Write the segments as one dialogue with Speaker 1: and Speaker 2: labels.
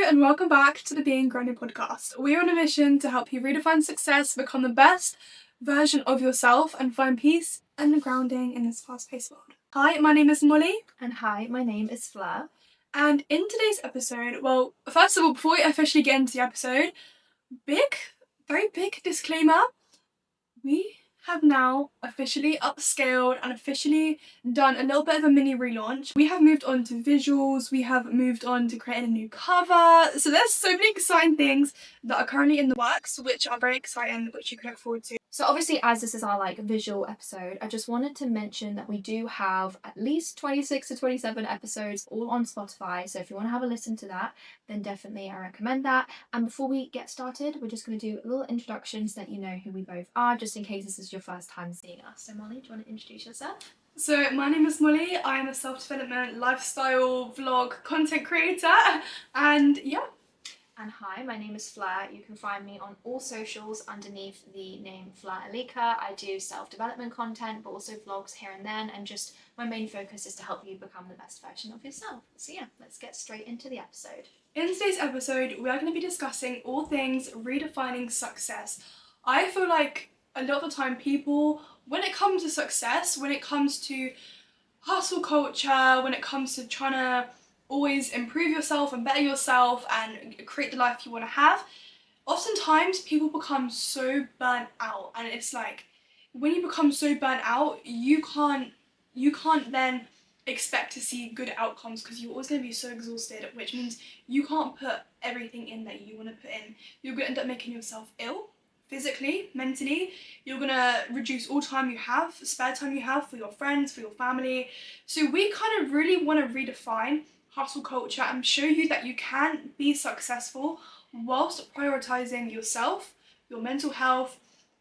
Speaker 1: and welcome back to the Being Grounded podcast. We are on a mission to help you redefine success, become the best version of yourself, and find peace and grounding in this fast-paced world. Hi, my name is Molly.
Speaker 2: And hi, my name is Fleur.
Speaker 1: And in today's episode, well, first of all, before we officially get into the episode, very big disclaimer. We have now officially upscaled and officially done a little bit of a mini relaunch. We have moved on to visuals, we have moved on to creating a new cover. So there's so many exciting things that are currently in the works, which are very exciting, which you can look forward to.
Speaker 2: So obviously, as this is our visual episode, I just wanted to mention that we do have at least 26 to 27 episodes all on Spotify. So if you want to have a listen to that, then definitely I recommend that. And before we get started, we're just going to do a little introduction so that you know who we both are, just in case this is your first time seeing us. So Molly, do you want to introduce yourself?
Speaker 1: So my name is Molly. I am a self-development, lifestyle, vlog, content creator, and yeah.
Speaker 2: And hi, my name is Fleur. You can find me on all socials underneath the name Fleur Alika. I do self-development content, but also vlogs here and then, and just my main focus is to help you become the best version of yourself. So yeah, let's get straight into the episode.
Speaker 1: In today's episode, we are going to be discussing all things redefining success. I feel like a lot of the time people, when it comes to success, when it comes to hustle culture, when it comes to trying to always improve yourself and better yourself and create the life you want to have, oftentimes people become so burnt out, and it's like when you become so burnt out, you can't then expect to see good outcomes because you're always going to be so exhausted, which means you can't put everything in that you want to put in. You're going to end up making yourself ill physically, mentally. You're going to reduce all time you have, spare time you have for your friends, for your family. So we kind of really want to redefine hustle culture and show you that you can be successful whilst prioritizing yourself, your mental health,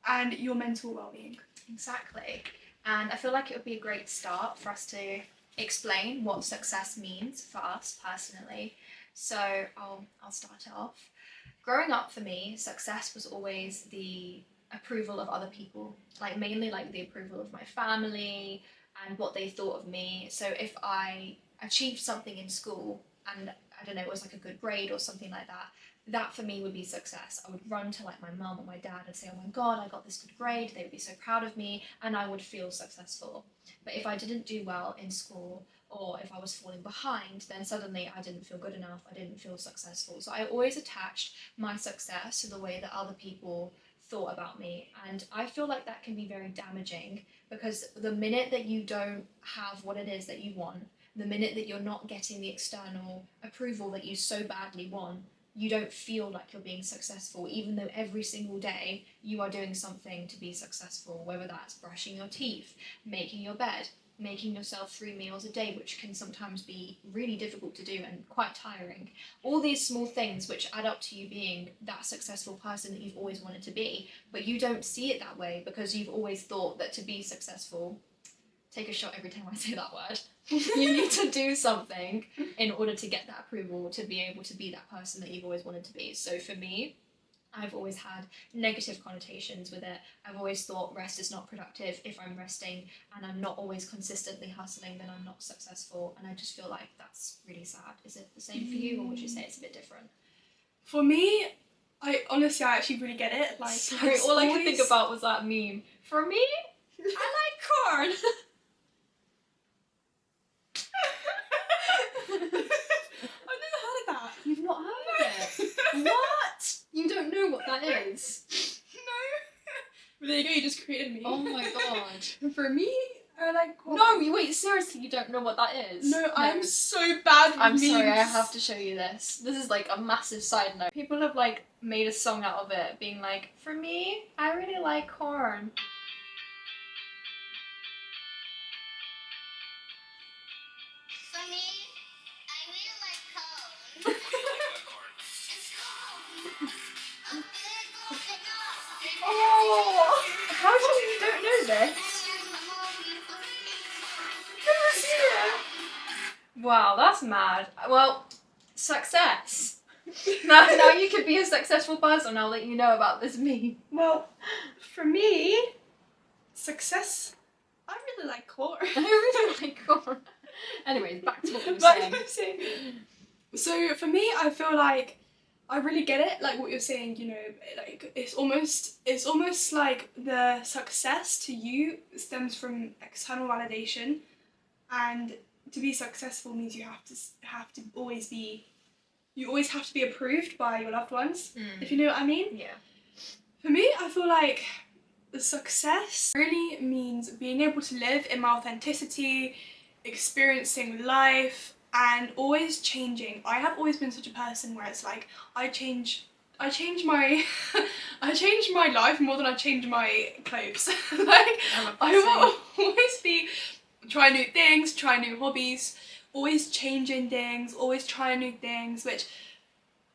Speaker 1: and your mental well-being.
Speaker 2: Exactly. And I feel like it would be a great start for us to explain what success means for us personally. So I'll start it off. Growing up for me, success was always the approval of other people, mainly the approval of my family and what they thought of me. So if I achieved something in school and I don't know, it was a good grade or something like that, that for me would be success. I would run to my mum or my dad and say, oh my god, I got this good grade. They would be so proud of me and I would feel successful. But if I didn't do well in school or if I was falling behind, then suddenly I didn't feel good enough, I didn't feel successful. So I always attached my success to the way that other people thought about me, and I feel like that can be very damaging, because the minute that you don't have what it is that you want, the minute that you're not getting the external approval that you so badly want, you don't feel like you're being successful, even though every single day you are doing something to be successful, whether that's brushing your teeth, making your bed, making yourself 3 meals a day, which can sometimes be really difficult to do and quite tiring. All these small things which add up to you being that successful person that you've always wanted to be, but you don't see it that way because you've always thought that to be successful, take a shot every time I say that word, you need to do something in order to get that approval, to be able to be that person that you've always wanted to be. So for me, I've always had negative connotations with it. I've always thought rest is not productive. If I'm resting and I'm not always consistently hustling, then I'm not successful. And I just feel like that's really sad. Is it the same for you, or would you say it's a bit different?
Speaker 1: For me, I actually really get it.
Speaker 2: Sorry, all I could think about was that meme. For me, I like corn.
Speaker 1: I've never heard of that.
Speaker 2: You've not heard of it? What? You don't know what that is?
Speaker 1: No. But there you go, you just created me.
Speaker 2: Oh my god.
Speaker 1: For me, I like corn.
Speaker 2: No, wait, seriously, you don't know what that is?
Speaker 1: No, I'm so bad with memes.
Speaker 2: Sorry, I have to show you this. This is a massive side note. People have made a song out of it, being for me, I really like corn.
Speaker 3: For me, I really like corn. It's corn. A big old thing.
Speaker 2: Oh, how come you don't know this? Never seen it. Wow, that's mad. Well, success. now you could be a successful person. I'll let you know about this meme.
Speaker 1: Well, for me, success, I really like corn.
Speaker 2: I really like corn. Anyways, back to what we were saying.
Speaker 1: So for me, I feel like I really get it, like what you're saying, you know, like it's almost like the success to you stems from external validation, and to be successful means you always have to be approved by your loved ones, if you know what I mean.
Speaker 2: Yeah.
Speaker 1: For me, I feel like the success really means being able to live in my authenticity, experiencing life, and always changing. I have always been such a person where it's like I change my I change my life more than I change my clothes. Like I will always be trying new things, trying new hobbies, always changing things, always trying new things, which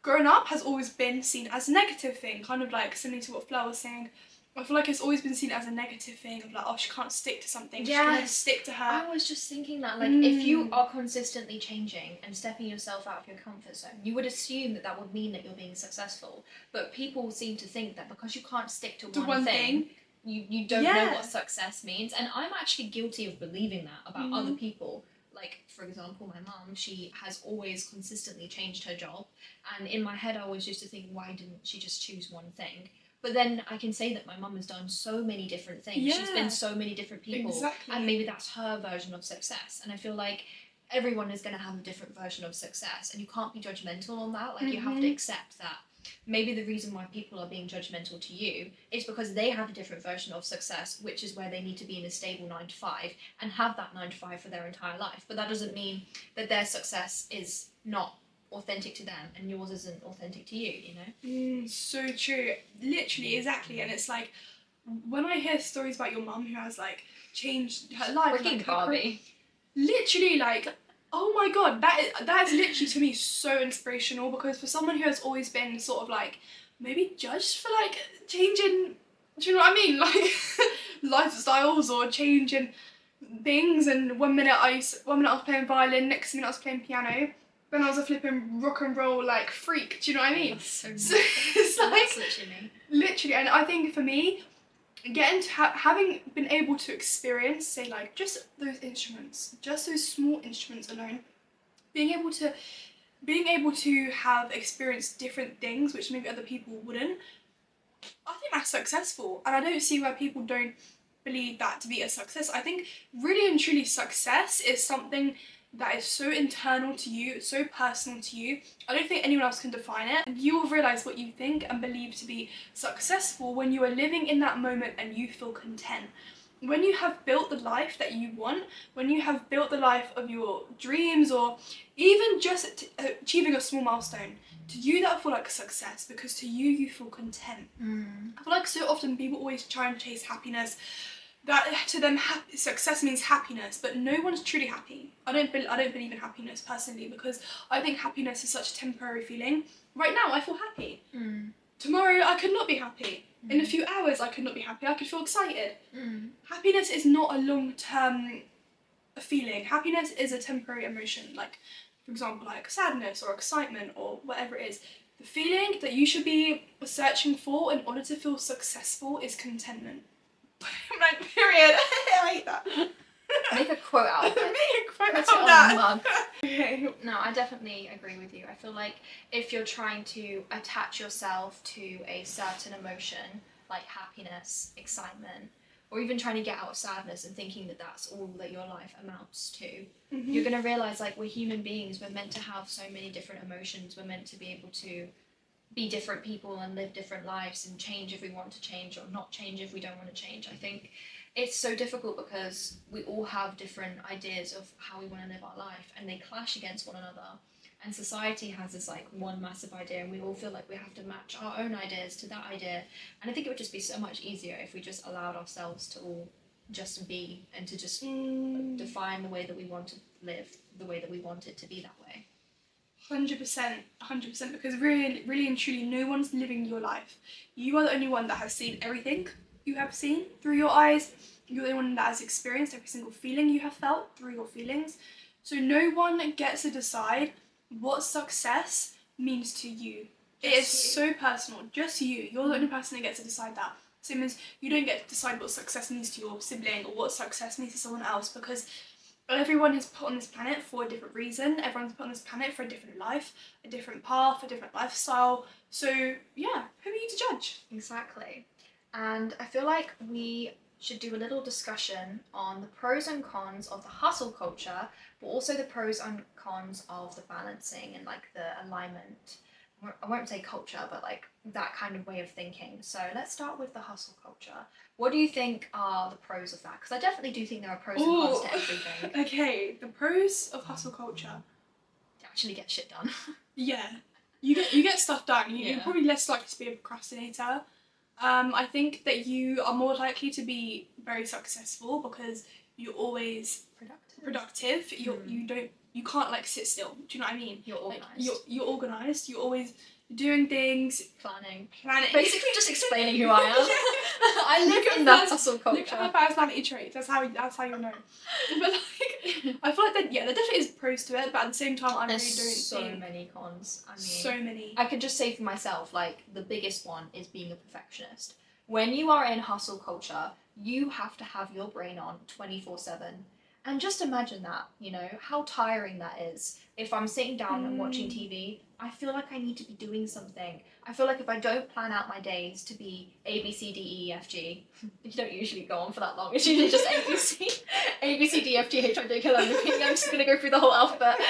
Speaker 1: growing up has always been seen as a negative thing, kind of like similar to what Flo was saying. I feel like it's always been seen as a negative thing of like, oh, she can't stick to something. She's gonna stick to her.
Speaker 2: I was just thinking that, like, if you are consistently changing and stepping yourself out of your comfort zone, you would assume that that would mean that you're being successful. But people seem to think that because you can't stick to one thing, you don't know what success means. And I'm actually guilty of believing that about other people. Like, for example, my mum, she has always consistently changed her job. And in my head, I always used to think, why didn't she just choose one thing? But then I can say that my mum has done so many different things.
Speaker 1: Yeah.
Speaker 2: She's been so many different people.
Speaker 1: Exactly.
Speaker 2: And maybe that's her version of success. And I feel like everyone is going to have a different version of success. And you can't be judgmental on that. Like, you have to accept that maybe the reason why people are being judgmental to you is because they have a different version of success, which is where they need to be in a stable 9 to 5 and have that 9 to 5 for their entire life. But that doesn't mean that their success is not authentic to them and yours isn't authentic to you, you know?
Speaker 1: So true. Literally, exactly. And it's like, when I hear stories about your mum who has like changed her life,
Speaker 2: Freaking
Speaker 1: like,
Speaker 2: Barbie.
Speaker 1: literally, like, oh my god, that is literally to me so inspirational, because for someone who has always been sort of like maybe judged for like changing, do you know what I mean, like lifestyles or changing things, and one minute I was playing violin, next minute I was playing piano, then I was a flipping rock and roll like freak, do you know what I mean?
Speaker 2: That's so
Speaker 1: So it's like
Speaker 2: that's literally me.
Speaker 1: literally, and I think for me, getting to having been able to experience, say, like just those instruments, just those small instruments alone, being able to have experienced different things which maybe other people wouldn't, I think that's successful. And I don't see why people don't believe that to be a success. I think really and truly success is something that is so internal to you, it's so personal to you. I don't think anyone else can define it. And you will realise what you think and believe to be successful when you are living in that moment and you feel content. When you have built the life that you want, when you have built the life of your dreams, or even just achieving a small milestone, to you that will feel like success, because to you, you feel content. I feel like so often people always try and chase happiness, that to them success means happiness, but no one's truly happy. I don't believe in happiness personally, because I think happiness is such a temporary feeling. Right now I feel happy. Tomorrow I could not be happy. In a few hours I could not be happy. I could feel excited. Happiness is not a long-term feeling. Happiness is a temporary emotion, like for example like sadness or excitement or whatever it is. The feeling that you should be searching for in order to feel successful is contentment. I'm like, period. I hate that.
Speaker 2: Make a quote out of it.
Speaker 1: Make a quote
Speaker 2: Put
Speaker 1: out
Speaker 2: it
Speaker 1: of
Speaker 2: on
Speaker 1: that.
Speaker 2: a mug.
Speaker 1: Okay.
Speaker 2: No, I definitely agree with you. I feel like if you're trying to attach yourself to a certain emotion, like happiness, excitement, or even trying to get out of sadness and thinking that that's all that your life amounts to, you're going to realise, like, we're human beings, we're meant to have so many different emotions, we're meant to be able to be different people and live different lives and change if we want to change, or not change if we don't want to change. I think it's so difficult because we all have different ideas of how we want to live our life, and they clash against one another. And society has this like one massive idea, and we all feel like we have to match our own ideas to that idea. And I think it would just be so much easier if we just allowed ourselves to all just be, and to just define the way that we want to live, the way that we want it to be that way.
Speaker 1: 100%, because really and truly, no one's living your life. You are the only one that has seen everything you have seen through your eyes. You're the only one that has experienced every single feeling you have felt through your feelings. So no one gets to decide what success means to you. It is so personal, just you. You're the only person that gets to decide that. So it means you don't get to decide what success means to your sibling or what success means to someone else, because everyone is put on this planet for a different reason. Everyone's put on this planet for a different life, a different path, a different lifestyle. So yeah, who are you to judge?
Speaker 2: Exactly. And I feel like we should do a little discussion on the pros and cons of the hustle culture, but also the pros and cons of the balancing and like the alignment. I won't say culture, but like that kind of way of thinking. So let's start with the hustle culture. What do you think are the pros of that? Because I definitely do think there are pros and cons to everything.
Speaker 1: Okay, the pros of hustle culture.
Speaker 2: To actually get shit done.
Speaker 1: Yeah, you get stuff done. You're
Speaker 2: Yeah.
Speaker 1: probably less likely to be a procrastinator. I think that you are more likely to be very successful because you're always productive. You can't like sit still. Do you know what I mean?
Speaker 2: You're
Speaker 1: Like,
Speaker 2: organised.
Speaker 1: you're organised. You're always doing things.
Speaker 2: Planning.
Speaker 1: Planning.
Speaker 2: Basically just explaining who I am. I
Speaker 1: Look
Speaker 2: live
Speaker 1: at
Speaker 2: in that
Speaker 1: first-
Speaker 2: hustle
Speaker 1: Look at her
Speaker 2: culture.
Speaker 1: personality traits. That's how you know. But like, I feel like there definitely is pros to it, but at the same time, I really
Speaker 2: There's
Speaker 1: don't
Speaker 2: so
Speaker 1: think
Speaker 2: many cons. I mean,
Speaker 1: so many.
Speaker 2: I could just say for myself, like, the biggest one is being a perfectionist. When you are in hustle culture, you have to have your brain on 24/7. And just imagine that, you know, how tiring that is. If I'm sitting down and watching TV, I feel like I need to be doing something. I feel like if I don't plan out my days to be A, B, C, D, E, F, G, you don't usually go on for that long. It's usually just A, B, C, A, B, C, D, F, G, H, I, J, K, L, M, N, O, P. I'm just going to go through the whole alphabet.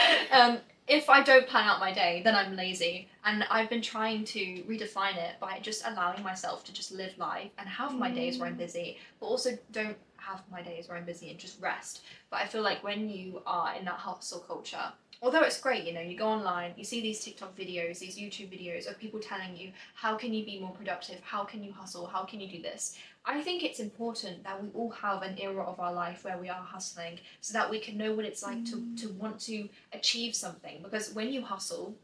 Speaker 2: If I don't plan out my day, then I'm lazy. And I've been trying to redefine it by just allowing myself to just live life and have my days where I'm busy, but also don't have my days where I'm busy and just rest. But I feel like when you are in that hustle culture, although it's great, you know, you go online, you see these TikTok videos, these YouTube videos of people telling you, how can you be more productive? How can you hustle? How can you do this? I think it's important that we all have an era of our life where we are hustling so that we can know what it's like to want to achieve something. Because when you hustle,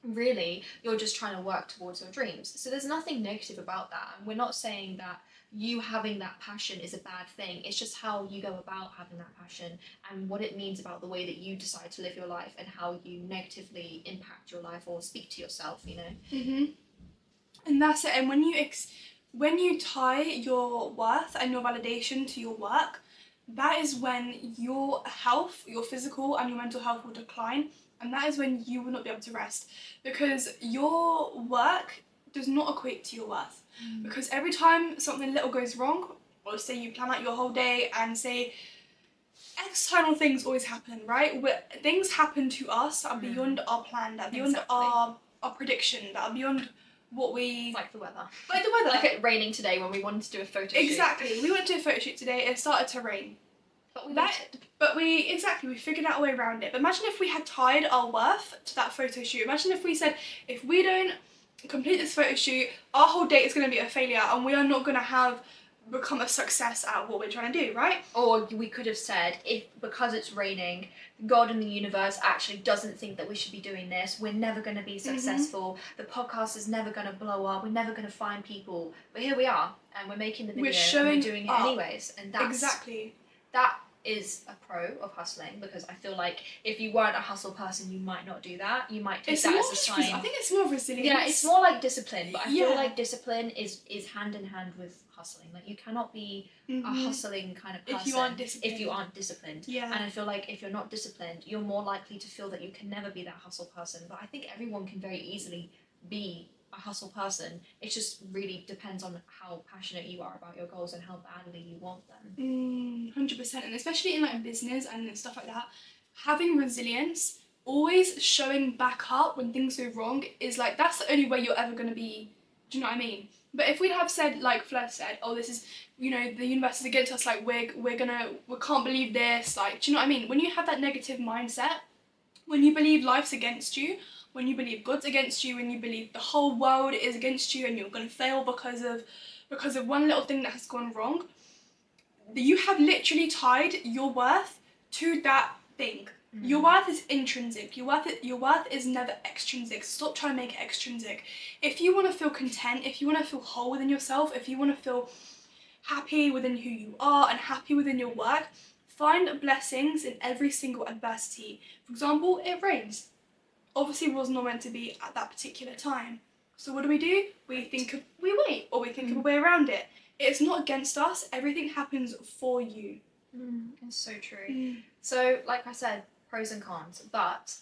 Speaker 2: really, you're just trying to work towards your dreams. So there's nothing negative about that. And we're not saying that you having that passion is a bad thing. It's just how you go about having that passion and what it means about the way that you decide to live your life and how you negatively impact your life or speak to yourself, you know?
Speaker 1: And that's it. And when you tie your worth and your validation to your work, that is when your health, your physical and your mental health will decline, and that is when you will not be able to rest because your work does not equate to your worth. Because every time something little goes wrong, or say you plan out your whole day and say external things always happen, right? Things happen to us that are beyond our plan, that are beyond our prediction, that are beyond what we...
Speaker 2: Like the weather.
Speaker 1: Like the weather.
Speaker 2: Like it raining today when we wanted to do a photo shoot.
Speaker 1: Exactly. We went to a photo shoot today, it started to rain.
Speaker 2: But we
Speaker 1: we figured out a way around it. But imagine if we had tied our worth to that photo shoot. Imagine if we said, if we don't complete this photo shoot, our whole day is going to be a failure and we are not going to become a success at what we're trying to do, right?
Speaker 2: Or we could have said, if because it's raining, God in the universe actually doesn't think that we should be doing this. We're never going to be successful. The podcast is never going to blow up. We're never going to find people. But here we are, and we're making the video and we're doing it anyways. And that's
Speaker 1: exactly.
Speaker 2: That is a pro of hustling, because I feel like if you weren't a hustle person, you might not do that. You might take that as a sign.
Speaker 1: I think it's more resilience.
Speaker 2: Yeah, it's more like discipline, but I feel like discipline is hand in hand with hustling. Like you cannot be a hustling kind of person
Speaker 1: if you aren't disciplined.
Speaker 2: Yeah. And I feel like if you're not disciplined, you're more likely to feel that you can never be that hustle person. But I think everyone can very easily be a hustle person. It just really depends on how passionate you are about your goals and how badly you want them.
Speaker 1: 100%, and especially in like business and stuff like that, having resilience, always showing back up when things go wrong is like, that's the only way you're ever going to be, do you know what I mean? But if we'd have said, like Fleur said, oh, this is, you know, the universe is against us, like we can't believe this, like, do you know what I mean? When you have that negative mindset, when you believe life's against you, when you believe God's against you, when you believe the whole world is against you and you're going to fail because of one little thing that has gone wrong, you have literally tied your worth to that thing. Your worth is intrinsic. Your worth is never extrinsic. Stop trying to make it extrinsic. If you want to feel content, if you want to feel whole within yourself, if you want to feel happy within who you are and happy within your work, find blessings in every single adversity. For example, it rains. Obviously, it was not meant to be at that particular time. So what do? We wait, or we think of a way around it. It's not against us. Everything happens for you.
Speaker 2: It's so true.
Speaker 1: Mm.
Speaker 2: So, like I said, pros and cons, but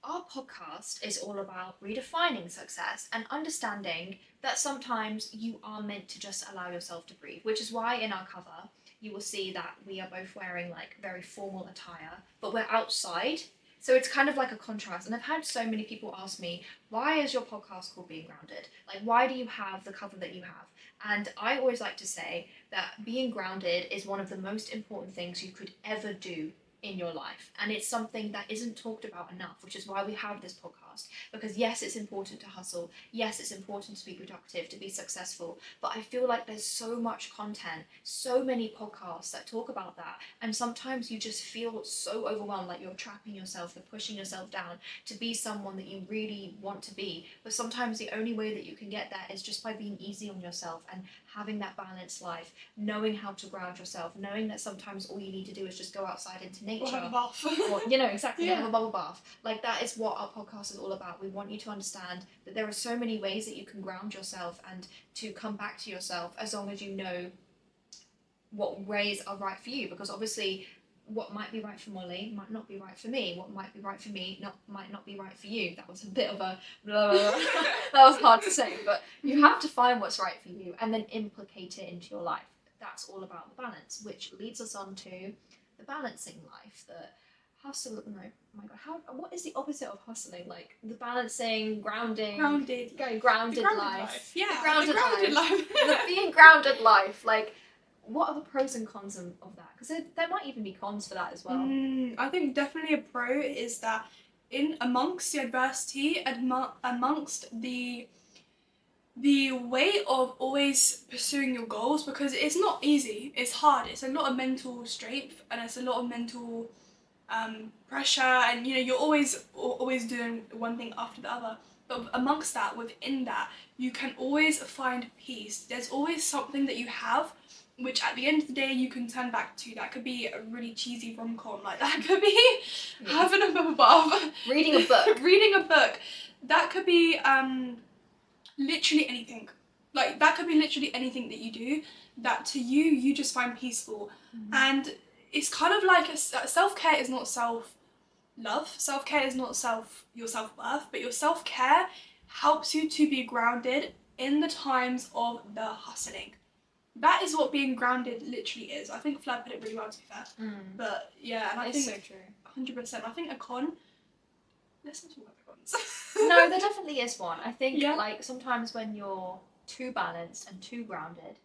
Speaker 2: our podcast is all about redefining success and understanding that sometimes you are meant to just allow yourself to breathe, which is why in our cover you will see that we are both wearing like very formal attire, but we're outside. So it's kind of like a contrast. And I've had so many people ask me, why is your podcast called Being Grounded? Like, why do you have the cover that you have? And I always like to say that being grounded is one of the most important things you could ever do in your life, and it's something that isn't talked about enough, which is why we have this podcast. Because yes, it's important to hustle, yes, it's important to be productive, to be successful, but I feel like there's so much content, so many podcasts that talk about that, and sometimes you just feel so overwhelmed, like you're trapping yourself, you're pushing yourself down to be someone that you really want to be. But sometimes the only way that you can get there is just by being easy on yourself and having that balanced life, knowing how to ground yourself, knowing that sometimes all you need to do is just go outside into nature,
Speaker 1: Or have a bath.
Speaker 2: or exactly, have a bubble bath. Like, that is what our podcast is all about. We want you to understand that there are so many ways that you can ground yourself and to come back to yourself, as long as you know what ways are right for you. Because obviously what might be right for Molly might not be right for me. What might be right for me might not be right for you. That was a bit of a blah, blah, blah. That was hard to say, but you have to find what's right for you and then implicate it into your life. That's all about the balance, which leads us on to the balancing life. The hustle, no, oh my god, what is the opposite of hustling? Like the balancing, grounding,
Speaker 1: Grounded.
Speaker 2: going grounded,
Speaker 1: Grounded
Speaker 2: life.
Speaker 1: Yeah,
Speaker 2: The grounded,
Speaker 1: life.
Speaker 2: The being grounded life. Like, what are the pros and cons of that? Because there might even be cons for that as well.
Speaker 1: I think definitely a pro is that in amongst the adversity, amongst the way of always pursuing your goals, because it's not easy, it's hard, it's a lot of mental strength and it's a lot of mental pressure, and you're always doing one thing after the other. But amongst that, within that, you can always find peace. There's always something that you have, which at the end of the day you can turn back to. That could be a really cheesy rom-com, like that could be having a bubble bath,
Speaker 2: reading a book.
Speaker 1: Reading a book. That could be literally anything. Like, that could be literally anything that you do that to you just find peaceful. And it's kind of like self-care is not self-love. Self-care is not your self-worth, but your self-care helps you to be grounded in the times of the hustling. That is what being grounded literally is. I think Fleur put it really well, to be fair. But yeah, and I
Speaker 2: It's
Speaker 1: think
Speaker 2: so true.
Speaker 1: 100%. I think a con. Let's not talk about the cons.
Speaker 2: No, there definitely is one. I think
Speaker 1: Yeah.
Speaker 2: like sometimes when you're too balanced and too grounded,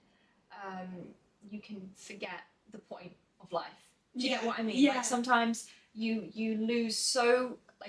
Speaker 2: you can forget the point of life. Do you get what I mean?
Speaker 1: Yeah.
Speaker 2: Like, sometimes you lose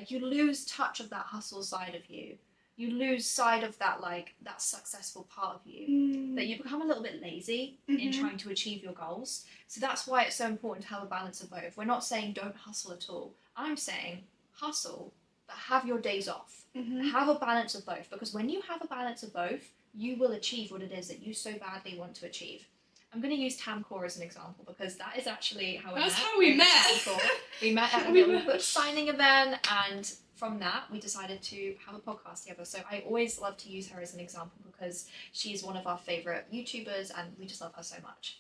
Speaker 2: you lose touch of that hustle side of you. You lose sight of that that successful part of you. That you become a little bit lazy in trying to achieve your goals. So that's why it's so important to have a balance of both. We're not saying don't hustle at all. I'm saying hustle, but have your days off. Have a balance of both, because when you have a balance of both, you will achieve what it is that you so badly want to achieve. I'm going to use Tamcore as an example, because that is actually how we met.
Speaker 1: That's how we met.
Speaker 2: We met at a little book signing event, and from that we decided to have a podcast together. So I always love to use her as an example because she's one of our favourite YouTubers and we just love her so much.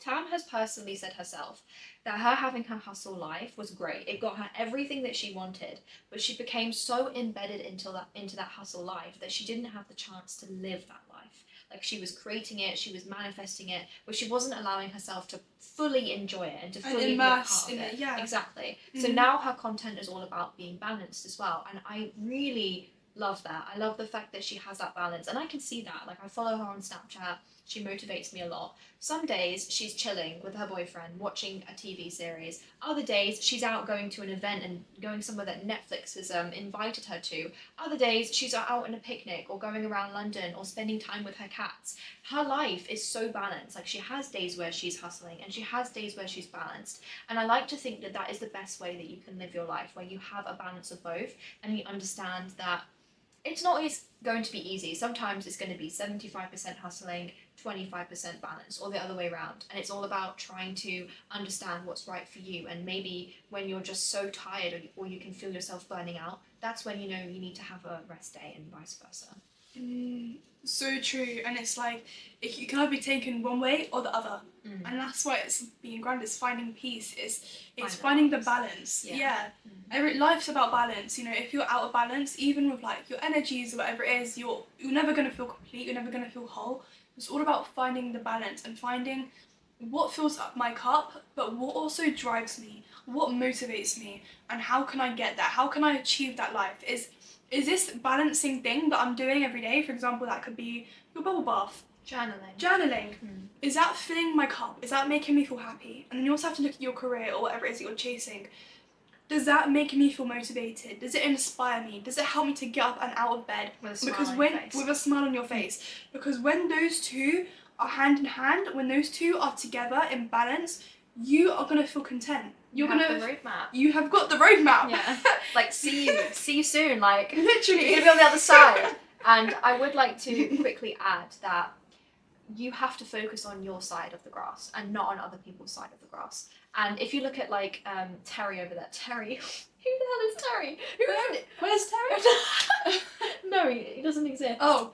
Speaker 2: Tam has personally said herself that her having her hustle life was great. It got her everything that she wanted, but she became so embedded into that hustle life that she didn't have the chance to live that life. Like, she was creating it, she was manifesting it, but she wasn't allowing herself to fully enjoy it and to fully be a part of it.
Speaker 1: Yeah.
Speaker 2: Exactly. So now her content is all about being balanced as well, and I really love that. I love the fact that she has that balance, and I can see that. Like, I follow her on Snapchat. She motivates me a lot. Some days she's chilling with her boyfriend, watching a TV series. Other days she's out going to an event and going somewhere that Netflix has invited her to. Other days she's out on a picnic or going around London or spending time with her cats. Her life is so balanced. Like, she has days where she's hustling and she has days where she's balanced. And I like to think that that is the best way that you can live your life, where you have a balance of both and you understand that it's not always going to be easy. Sometimes it's going to be 75% hustling, 25% balance, or the other way around. And it's all about trying to understand what's right for you. And maybe when you're just so tired or you can feel yourself burning out, that's when you know you need to have a rest day, and vice versa.
Speaker 1: So true, and it's like you can either be taken one way or the other, and that's why it's being grounded. It's finding peace. It's finding the balance. Yeah. Life's about balance. You know, if you're out of balance, even with like your energies or whatever it is, you're never gonna feel complete. You're never gonna feel whole. It's all about finding the balance and finding what fills up my cup, but what also drives me, what motivates me, and how can I get that? How can I achieve that life? Is this balancing thing that I'm doing every day, for example, that could be your bubble bath, journaling. Is that filling my cup? Is that making me feel happy? And then you also have to look at your career or whatever it is that you're chasing. Does that make me feel motivated? Does it inspire me? Does it help me to get up and out of bed?
Speaker 2: With a smile on your face.
Speaker 1: Because when those two are hand in hand, when those two are together in balance, you are gonna feel content.
Speaker 2: You have the roadmap.
Speaker 1: You have got the roadmap.
Speaker 2: Yeah. Like, see you soon. Like,
Speaker 1: literally,
Speaker 2: you're gonna be on the other side. And I would like to quickly add that you have to focus on your side of the grass and not on other people's side of the grass. And if you look at like Terry over there, Terry, who the hell is Terry?
Speaker 1: Where's Terry?
Speaker 2: No, he doesn't exist.
Speaker 1: Oh.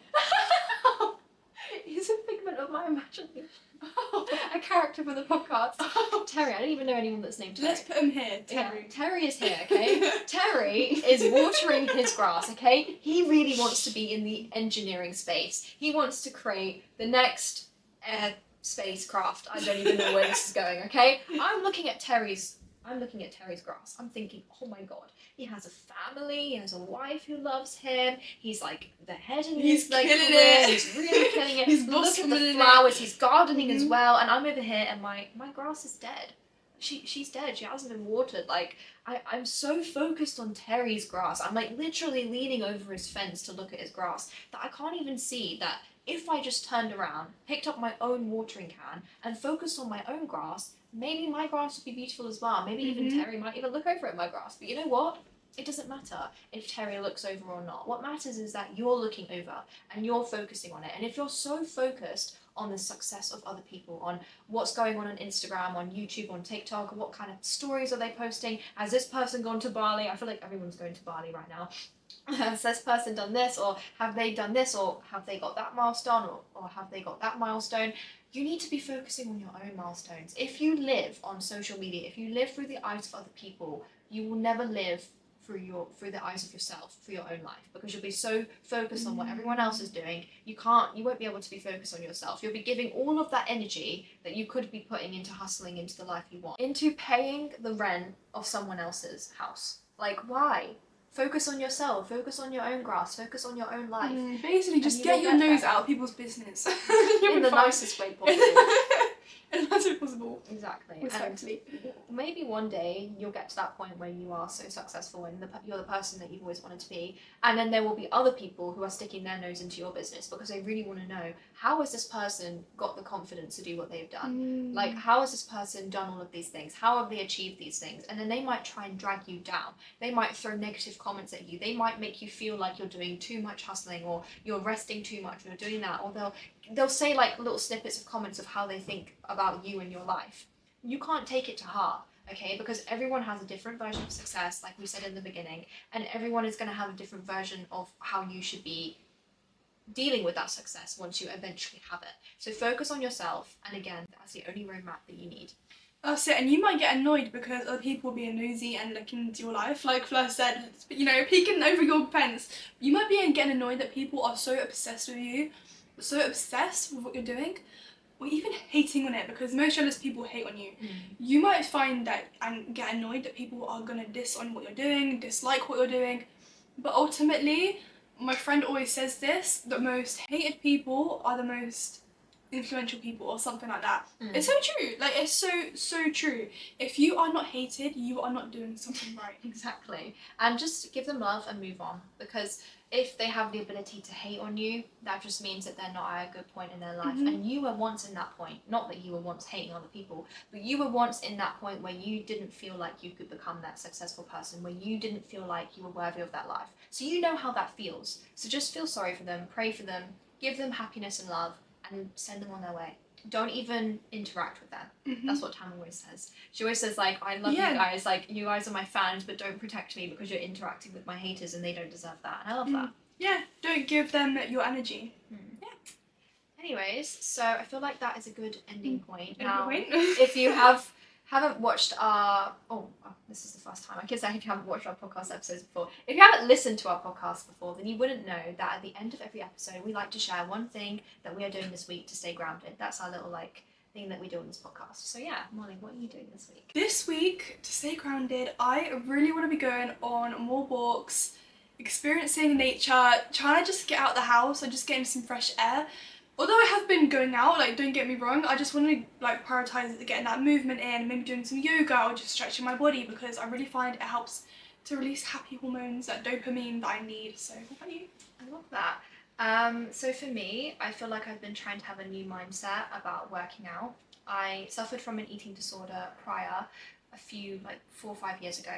Speaker 2: He's a figment of my imagination. A character for the podcast. Terry, I don't even know anyone that's named Terry.
Speaker 1: Let's put him here, Terry.
Speaker 2: Yeah, Terry is here, okay? Terry is watering his grass, okay? He really wants to be in the engineering space. He wants to create the next spacecraft. I don't even know where this is going, okay? I'm looking at Terry's grass. I'm thinking, oh my god, he has a family, he has a wife who loves him, he's like the head in his like
Speaker 1: killing
Speaker 2: career,
Speaker 1: it.
Speaker 2: he's really killing it.
Speaker 1: He's
Speaker 2: Look at
Speaker 1: blossoming
Speaker 2: the
Speaker 1: it.
Speaker 2: flowers, he's gardening as well, and I'm over here and my grass is dead. She's dead, she hasn't been watered. Like, I'm so focused on Terry's grass. I'm like literally leaning over his fence to look at his grass that I can't even see that if I just turned around, picked up my own watering can and focused on my own grass, maybe my grass would be beautiful as well. Maybe even Terry might even look over at my grass. But you know what? It doesn't matter if Terry looks over or not. What matters is that you're looking over and you're focusing on it. And if you're so focused on the success of other people, on what's going on Instagram, on YouTube, on TikTok, what kind of stories are they posting? Has this person gone to Bali? I feel like everyone's going to Bali right now. Has this person done this, or have they done this, or have they got that milestone, or have they got that milestone? You need to be focusing on your own milestones. If you live on social media, if you live through the eyes of other people, you will never live through the eyes of yourself, for your own life, because you'll be so focused on what everyone else is doing, you won't be able to be focused on yourself. You'll be giving all of that energy that you could be putting into hustling into the life you want, into paying the rent of someone else's house. Like, why? Focus on yourself, focus on your own grass, focus on your own life.
Speaker 1: Basically, just get your nose out of people's business.
Speaker 2: In the nicest way possible.
Speaker 1: As much as possible.
Speaker 2: Exactly.
Speaker 1: Respectfully.
Speaker 2: And maybe one day you'll get to that point where you are so successful and you're the person that you've always wanted to be, and then there will be other people who are sticking their nose into your business because they really want to know, how has this person got the confidence to do what they've done? Like, how has this person done all of these things? How have they achieved these things? And then they might try and drag you down. They might throw negative comments at you. They might make you feel like you're doing too much hustling, or you're resting too much, or you're doing that, or they'll say like little snippets of comments of how they think about you and your life. You can't take it to heart, okay? Because everyone has a different version of success, like we said in the beginning, and everyone is going to have a different version of how you should be dealing with that success once you eventually have it. So focus on yourself, and again, that's the only roadmap that you need.
Speaker 1: That's it, and you might get annoyed because other people being nosy and looking into your life, like Fleur said, you know, peeking over your fence. You might be getting annoyed that people are so obsessed with you, so obsessed with what you're doing, or even hating on it, because most jealous people hate on you. You might find that and get annoyed that people are gonna diss on what you're doing, dislike what you're doing, but ultimately, my friend always says this, the most hated people are the most influential people, or something like that. It's so true. Like, it's so true. If you are not hated, you are not doing something right.
Speaker 2: Exactly. And just give them love and move on, because if they have the ability to hate on you, that just means that they're not at a good point in their life. And you were once in that point. Not that you were once hating other people, but you were once in that point where you didn't feel like you could become that successful person, where you didn't feel like you were worthy of that life. So you know how that feels. So just feel sorry for them, pray for them, give them happiness and love, and send them on their way. Don't even interact with them. That's what Tam always says. She always says, like, I love you guys, like, you guys are my fans, but don't protect me because you're interacting with my haters and they don't deserve that. And I love that.
Speaker 1: Yeah, don't give them your energy.
Speaker 2: Anyways, so I feel like that is a good ending point.
Speaker 1: Ending
Speaker 2: Now,
Speaker 1: point.
Speaker 2: if you haven't watched our this is the first time I can say if you haven't watched our podcast episodes before. If you haven't listened to our podcast before, then you wouldn't know that at the end of every episode we like to share one thing that we are doing this week to stay grounded. That's our little thing that we do on this podcast. So yeah, Molly, what are you doing this week?
Speaker 1: This week, to stay grounded, I really want to be going on more walks, experiencing nature, trying to just get out of the house and just getting some fresh air. Although I have been going out, like, don't get me wrong, I just want to like prioritise getting that movement in, maybe doing some yoga or just stretching my body, because I really find it helps to release happy hormones, that dopamine that I need. So what about you?
Speaker 2: I love that. So for me, I feel like I've been trying to have a new mindset about working out. I suffered from an eating disorder prior, a few, 4 or 5 years ago.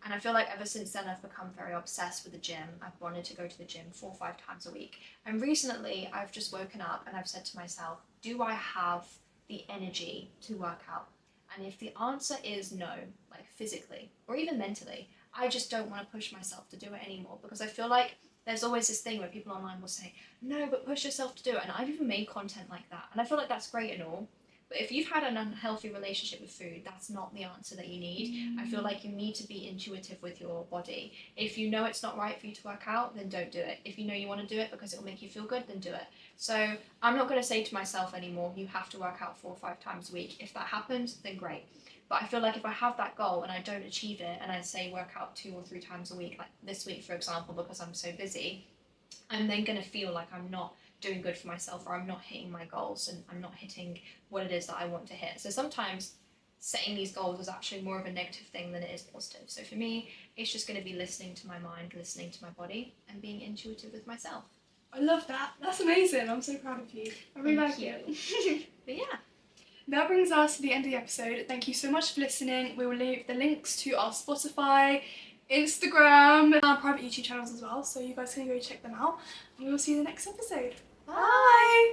Speaker 2: And I feel like ever since then, I've become very obsessed with the gym. I've wanted to go to the gym 4 or 5 times a week. And recently, I've just woken up and I've said to myself, do I have the energy to work out? And if the answer is no, like physically or even mentally, I just don't want to push myself to do it anymore, because I feel like there's always this thing where people online will say, no, but push yourself to do it. And I've even made content like that. And I feel like that's great and all. But if you've had an unhealthy relationship with food, that's not the answer that you need. I feel like you need to be intuitive with your body. If you know it's not right for you to work out, then don't do it. If you know you want to do it because it will make you feel good, then do it. So I'm not going to say to myself anymore, you have to work out 4 or 5 times a week. If that happens, then great. But I feel like if I have that goal and I don't achieve it, and I say work out 2 or 3 times a week, like this week, for example, because I'm so busy, I'm then going to feel like I'm not doing good for myself, or I'm not hitting my goals and I'm not hitting what it is that I want to hit. So sometimes setting these goals is actually more of a negative thing than it is positive. So for me, it's just going to be listening to my mind, listening to my body, and being intuitive with myself.
Speaker 1: I love that. That's amazing. I'm so proud of you. I really like it.
Speaker 2: But yeah.
Speaker 1: That brings us to the end of the episode. Thank you so much for listening. We will leave the links to our Spotify, Instagram, and our private YouTube channels as well, so you guys can go check them out. And we will see you in the next episode.
Speaker 2: Bye.